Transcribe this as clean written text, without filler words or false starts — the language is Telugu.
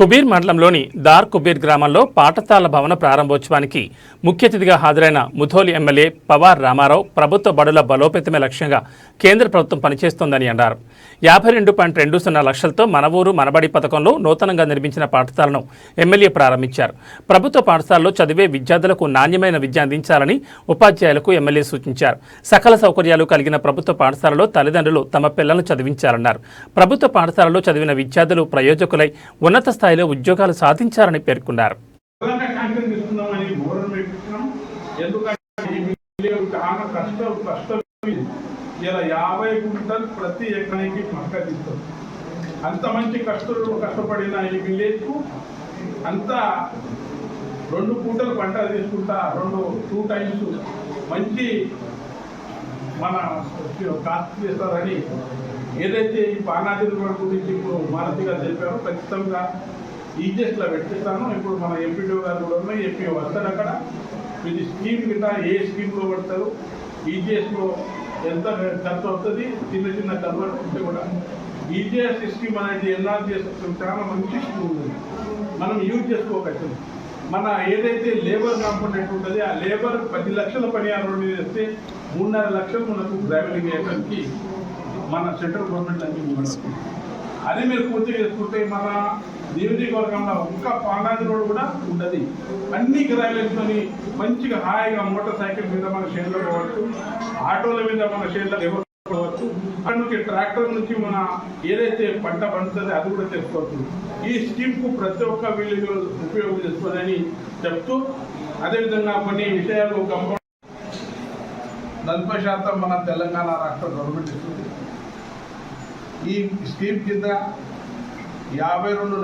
కుబీర్ మండలంలోని దార్ కుబీర్ గ్రామంలో పాఠశాల భవన ప్రారంభోత్సవానికి ముఖ్య అతిథిగా హాజరైన ముధోలి ఎమ్మెల్యే పవార్ రామారావు ప్రభుత్వ బడుల బలోపేతమే లక్ష్యంగా కేంద్ర ప్రభుత్వం పనిచేస్తోందని అన్నారు. 52.20 లక్షలతో మన ఊరు మనబడి పథకంలో నూతనంగా నిర్మించిన పాఠశాలను ఎమ్మెల్యే ప్రారంభించారు. ప్రభుత్వ పాఠశాలలో చదివే విద్యార్థులకు నాణ్యమైన విద్య అందించాలని ఉపాధ్యాయులకు ఎమ్మెల్యే సూచించారు. సకల సౌకర్యాలు కలిగిన ప్రభుత్వ పాఠశాలలో తల్లిదండ్రులు తమ పిల్లలను చదివించాలన్నారు. ప్రభుత్వ పాఠశాలలో చదివిన విద్యార్థులు ప్రయోజకులై ఉన్నత స్థాయిలో ఉద్యోగాలు సాధించాలని పేర్కొన్నారు. ఇలా 50 క్వింటల్ ప్రతి ఎకరానికి మక్క తీస్తారు. అంత మంచి కష్టపడిన ఈ విలేజ్కు అంత 2 పూటలు పంట తీసుకుంటా 2 టైమ్స్ మంచి మన కాస్ట్ చేస్తారని ఏదైతే ఈ పానాది గురించి ఇప్పుడు మానసిగా చెప్పారో ఖచ్చితంగా ఈజెస్ట్లో పెట్టిస్తాను. ఇప్పుడు మన ఎంపీడీ గారు కూడా ఉన్నాయి, ఎంపీ వస్తారు. అక్కడ ఇది స్కీమ్ కింద ఏ స్కీమ్లో పడతారు, ఈజీఎస్లో ఎంత ఖర్చు అవుతుంది, చిన్న కన్వర్ట్ ఉంటే కూడా ఈజీఎస్ స్కీమ్ అనేది ఎన్ఆర్జీఎస్ చాలా మంచి స్కీమ్ ఉంది, మనం యూజ్ చేసుకోవచ్చు. మన ఏదైతే లేబర్ కాంపోనెంట్ ఉంటుంది ఆ లేబర్ 10 లక్షల పని ఆ రోడ్డు చేస్తే 3.5 లక్షలు మనకు గ్రావెలింగ్ వేయడానికి మన సెంట్రల్ గవర్నమెంట్ అన్ని అది మీరు పూర్తి చేసుకుంటే మన నియోజకవర్గంలో ఒక్క పాండాది రోడ్డు కూడా ఉండదు. అన్ని గ్రావెలింగ్తో మంచిగా హాయిగా మోటార్ సైకిల్ మీద మన షేర్లో పోవచ్చు, ఆటోల మీద మన షేర్లో పోవచ్చు, అక్కడ నుంచి ట్రాక్టర్ నుంచి మన ఏదైతే పంట పండుతుందో అది కూడా చేసుకోవచ్చు. ఈ స్కీమ్కు ప్రతి ఒక్క వీళ్ళు ఉపయోగం చేసుకోవాలని చెప్తూ, అదేవిధంగా కొన్ని విషయాలు 40% మన తెలంగాణ రాష్ట్ర గవర్నమెంట్ ఇస్తుంది. ఈ స్కీమ్ కింద 52